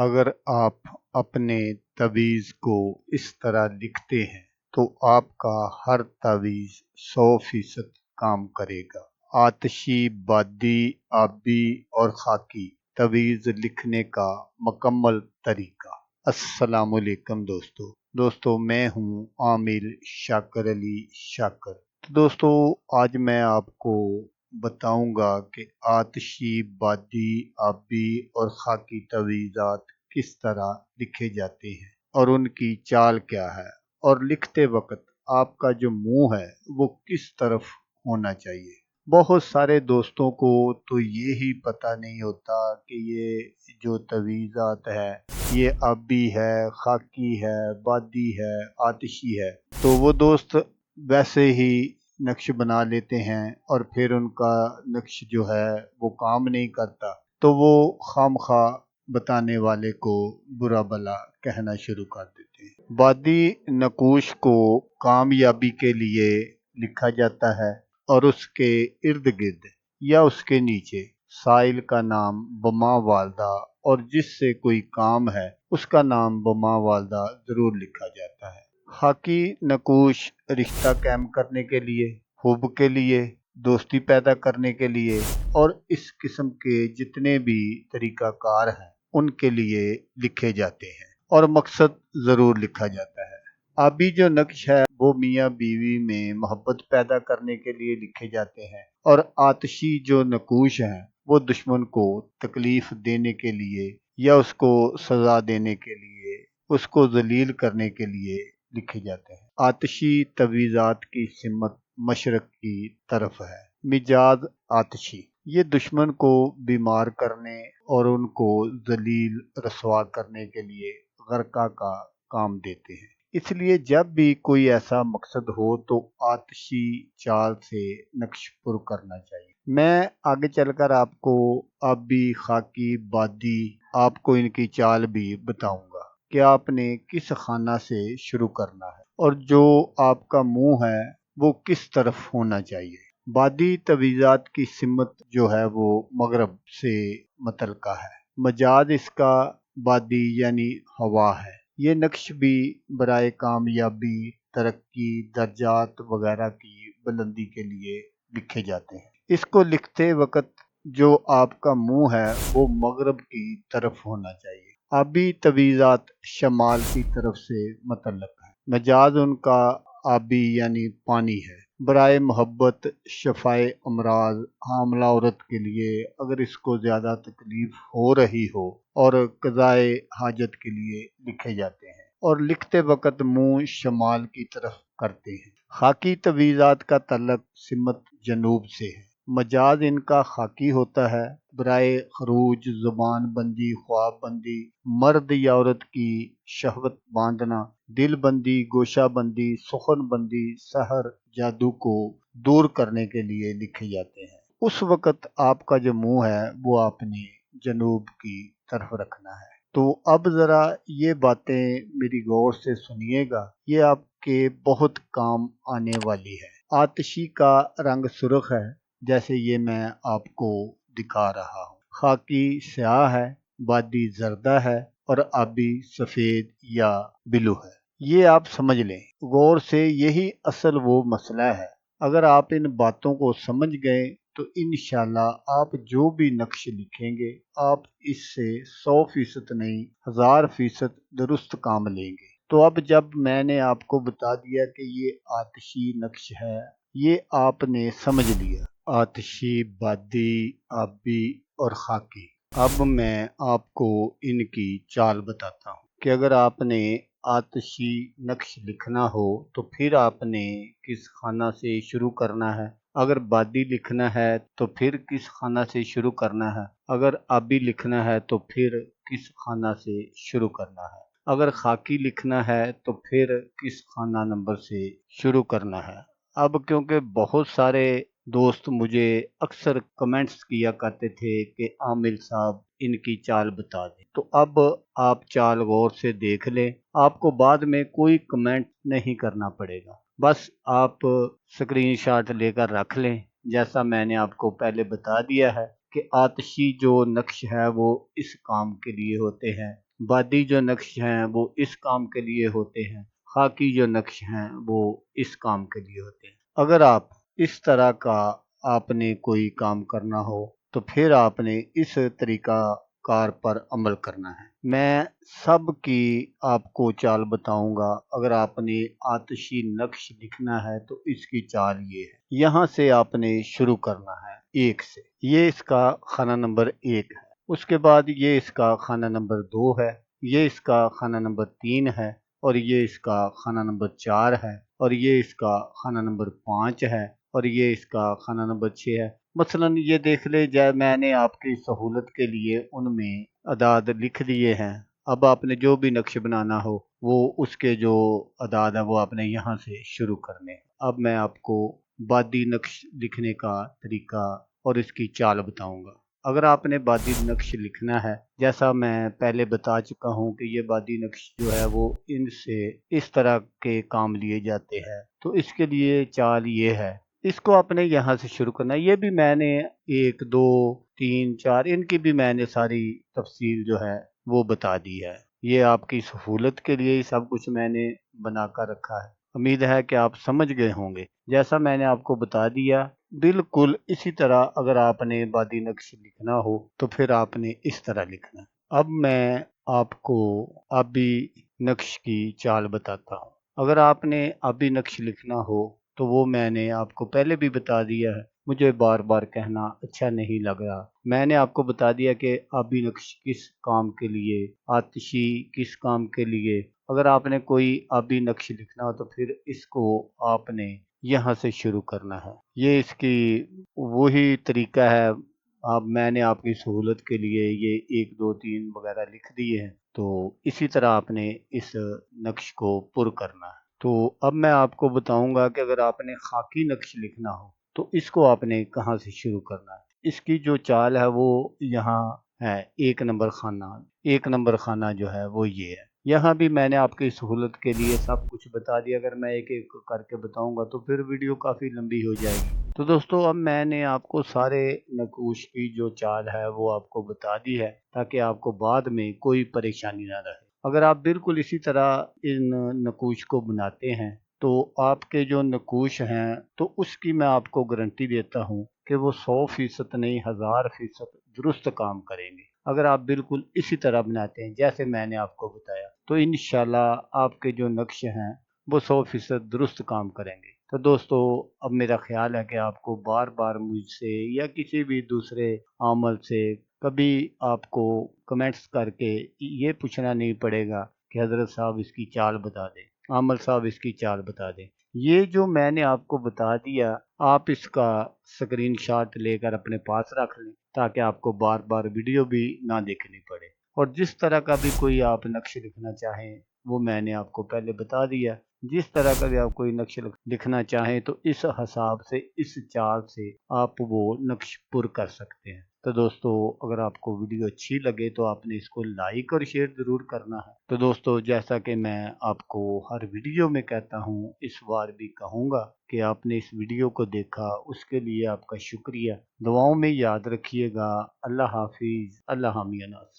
अगर आप अपने तवीज़ को इस तरह लिखते हैं तो आपका हर तवीज़ 100% काम करेगा। आतिशी, बादी, आबी और खाकी तवीज़ लिखने का मुकम्मल तरीका। अस्सलामुअलैकुम दोस्तों मैं हूँ आमिर शाकर अली शाकर। तो दोस्तों आज मैं आपको बताऊंगा कि आतिशी, बादी, आबी और खाकी तवीज़ात किस तरह लिखे जाते हैं और उनकी चाल क्या है, और लिखते वक्त आपका जो मुंह है वो किस तरफ होना चाहिए। बहुत सारे दोस्तों को तो ये ही पता नहीं होता कि ये जो तवीज़ात है ये आबी है, खाकी है, बादी है, आतिशी है। तो वो दोस्त वैसे ही नक्श बना लेते हैं और फिर उनका नक्श जो है वो काम नहीं करता, तो वो खामखा बताने वाले को बुरा भला कहना शुरू कर देते हैं। बादी नकूश को कामयाबी के लिए लिखा जाता है और उसके इर्द गिर्द या उसके नीचे साइल का नाम बमा वालदा और जिससे कोई काम है उसका नाम बमा वालदा जरूर लिखा जाता है। खाकी नकूश रिश्ता कायम करने के लिए, हुब के लिए, दोस्ती पैदा करने के लिए और इस किस्म के जितने भी तरीकाकार हैं उनके लिए लिखे जाते हैं और मकसद ज़रूर लिखा जाता है। आबी जो नक्श है वो मियाँ बीवी में मोहब्बत पैदा करने के लिए लिखे जाते हैं और आतिशी जो नकूश हैं वो दुश्मन को तकलीफ देने के लिए या उसको सज़ा देने के लिए, उसको जलील करने के लिए लिखे जाते हैं। आतिशी तवीज़ात की सिमत मशरक की तरफ है। मिजाज आतिशी ये दुश्मन को बीमार करने और उनको जलील रसवा करने के लिए गरका का काम देते हैं। इसलिए जब भी कोई ऐसा मकसद हो तो आतिशी चाल से नक्श पुर करना चाहिए। मैं आगे चलकर आपको आबी, खाकी, बादी आपको इनकी चाल भी बताऊंगा कि आपने किस खाना से शुरू करना है और जो आपका मुंह है वो किस तरफ होना चाहिए। बादी तवीज़ात की सिमत जो है वो मगरब से मतलका है। मजाज इसका बादी यानी हवा है। ये नक्श भी बराए कामयाबी, तरक्की, दर्जात वगैरह की बुलंदी के लिए लिखे जाते हैं। इसको लिखते वक्त जो आपका मुंह है वो मगरब की तरफ होना चाहिए। आबी तवीज़ात शमाल की तरफ से मतल्लक है। मजाज उनका आबी यानी पानी है। बराए मोहब्बत, शफाए अमराज, हामला औरत के लिए अगर इसको ज़्यादा तकलीफ हो रही हो और कज़ाए हाजत के लिए लिखे जाते हैं और लिखते वक्त मुंह शमाल की तरफ करते हैं। खाकी तवीज़ात का तल्लक सिमत जनूब से है। मजाज इनका खाकी होता है। बराए खरूज, जुबान बंदी, ख्वाब बंदी, मर्द या औरत की शहवत बांधना, दिल बंदी, गोशा बंदी, सुखन बंदी, सहर, जादू को दूर करने के लिए लिखे जाते हैं। उस वक्त आपका जो मुंह है वो आपने जनूब की तरफ रखना है। तो अब ज़रा ये बातें मेरी गौर से सुनिएगा, ये आपके बहुत काम आने वाली है। आतिशी का रंग सुर्ख है जैसे ये मैं आपको दिखा रहा हूँ। खाकी स्याह है, बादी जर्दा है और आबी सफ़ेद या बिलू है। ये आप समझ लें गौर से, यही असल वो मसला है। अगर आप इन बातों को समझ गए तो इंशाल्लाह आप जो भी नक्श लिखेंगे आप इससे 100% नहीं 1000% दुरुस्त काम लेंगे। तो अब जब मैंने आपको बता दिया कि ये आतिशी नक्श है, ये आपने समझ लिया। आतिशी, बादी, आबी और खाकी। अब मैं आपको इनकी चाल बताता हूँ कि अगर आपने आतिशी नक्श लिखना हो तो फिर आपने किस खाना से शुरू करना है। अगर बादी लिखना है तो फिर किस खाना से शुरू करना है। अगर आबी लिखना है तो फिर किस खाना से शुरू करना है। अगर खाकी लिखना है तो फिर किस खाना नंबर से शुरू करना है। अब क्योंकि बहुत सारे दोस्त मुझे अक्सर कमेंट्स किया करते थे कि आमिर साहब इनकी चाल बता दें, तो अब आप चाल गौर से देख लें, आपको बाद में कोई कमेंट नहीं करना पड़ेगा। बस आप स्क्रीनशॉट लेकर रख लें जैसा मैंने आपको पहले बता दिया है। کہ آتشی جو نقش ہے وہ اس کام کے لیے ہوتے ہیں، بادی جو نقش ہیں وہ اس کام کے لیے ہوتے ہیں، خاکی جو نقش ہیں وہ اس کام کے لیے ہوتے ہیں۔ اگر آپ اس طرح کا آپ نے کوئی کام کرنا ہو تو پھر آپ نے اس طریقہ کار پر عمل کرنا ہے۔ میں سب کی آپ کو چال بتاؤں گا۔ اگر آپ نے آتشی نقش لکھنا ہے تو اس کی چال یہ ہے، یہاں سے آپ نے شروع کرنا ہے 1 سے، یہ اس کا خانہ نمبر 1 ہے، اس کے بعد یہ اس کا خانہ نمبر 2 ہے، یہ اس کا خانہ نمبر 3 ہے، اور یہ اس کا خانہ نمبر 4 ہے، اور یہ اس کا خانہ نمبر 5 ہے، اور یہ اس کا خانہ نمبر 6 ہے۔ مثلاً یہ دیکھ لے جائے، میں نے آپ کی سہولت کے لیے ان میں اعداد لکھ دیے ہیں۔ اب آپ نے جو بھی نقش بنانا ہو وہ اس کے جو اعداد ہیں وہ آپ نے یہاں سے شروع کرنے۔ اب میں آپ کو بادی نقش لکھنے کا طریقہ اور اس کی چال بتاؤں گا۔ اگر آپ نے بادی نقش لکھنا ہے، جیسا میں پہلے بتا چکا ہوں کہ یہ بادی نقش جو ہے وہ ان سے اس طرح کے کام لیے جاتے ہیں، تو اس کے لیے چال یہ ہے، اس کو آپ نے یہاں سے شروع کرنا ہے۔ یہ بھی میں نے 1 2 3 4 ان کی بھی میں نے ساری تفصیل جو ہے وہ بتا دی ہے۔ یہ آپ کی سہولت کے لیے ہی سب کچھ میں نے بنا کر رکھا ہے۔ امید ہے کہ آپ سمجھ گئے ہوں گے۔ جیسا میں نے آپ کو بتا دیا، بالکل اسی طرح اگر آپ نے بادی نقش لکھنا ہو تو پھر آپ نے اس طرح لکھنا ہے۔ اب میں آپ کو آبی نقش کی چال بتاتا ہوں۔ اگر آپ نے آبی نقش لکھنا ہو تو وہ میں نے آپ کو پہلے بھی بتا دیا ہے، مجھے بار بار کہنا اچھا نہیں لگ رہا۔ میں نے آپ کو بتا دیا کہ آبی نقش کس کام کے لیے، آتشی کس کام کے لیے۔ اگر آپ نے کوئی آبی نقش لکھنا ہو تو پھر اس کو آپ نے یہاں سے شروع کرنا ہے۔ یہ اس کی وہی طریقہ ہے۔ اب میں نے آپ کی سہولت کے لیے یہ 1 2 3 وغیرہ لکھ دیے ہیں، تو اسی طرح آپ نے اس نقش کو پر کرنا ہے۔ تو اب میں آپ کو بتاؤں گا کہ اگر آپ نے خاکی نقش لکھنا ہو تو اس کو آپ نے کہاں سے شروع کرنا ہے۔ اس کی جو چال ہے وہ یہاں ہے، 1 نمبر خانہ۔ 1 نمبر خانہ جو ہے وہ یہ ہے۔ یہاں بھی میں نے آپ کی سہولت کے لیے سب کچھ بتا دیا۔ اگر میں ایک ایک کر کے بتاؤں گا تو پھر ویڈیو کافی لمبی ہو جائے گی۔ تو دوستو اب میں نے آپ کو سارے نقوش کی جو چال ہے وہ آپ کو بتا دی ہے، تاکہ آپ کو بعد میں کوئی پریشانی نہ رہے۔ اگر آپ بالکل اسی طرح ان نقوش کو بناتے ہیں تو آپ کے جو نقوش ہیں تو اس کی میں آپ کو گارنٹی دیتا ہوں کہ وہ 100% نہیں 1000% درست کام کریں گے۔ اگر آپ بالکل اسی طرح بناتے ہیں جیسے میں نے آپ کو بتایا تو انشاءاللہ آپ کے جو نقش ہیں وہ 100% درست کام کریں گے۔ تو دوستو اب میرا خیال ہے کہ آپ کو بار بار مجھ سے یا کسی بھی دوسرے عامل سے کبھی آپ کو کمنٹس کر کے یہ پوچھنا نہیں پڑے گا کہ حضرت صاحب اس کی چال بتا دیں، عامل صاحب اس کی چال بتا دیں۔ یہ جو میں نے آپ کو بتا دیا، آپ اس کا اسکرین شاٹ لے کر اپنے پاس رکھ لیں تاکہ آپ کو بار بار ویڈیو بھی نہ دیکھنی پڑے۔ اور جس طرح کا بھی کوئی آپ نقش لکھنا چاہیں وہ میں نے آپ کو پہلے بتا دیا۔ جس طرح کا بھی آپ کوئی نقش لکھنا چاہیں تو اس حساب سے، اس چال سے آپ وہ نقش پر کر سکتے ہیں۔ تو دوستو اگر آپ کو ویڈیو اچھی لگے تو آپ نے اس کو لائک اور شیئر ضرور کرنا ہے۔ تو دوستو جیسا کہ میں آپ کو ہر ویڈیو میں کہتا ہوں، اس بار بھی کہوں گا کہ آپ نے اس ویڈیو کو دیکھا، اس کے لیے آپ کا شکریہ۔ دعاؤں میں یاد رکھیے گا۔ اللہ حافظ، اللہ حامی اناس۔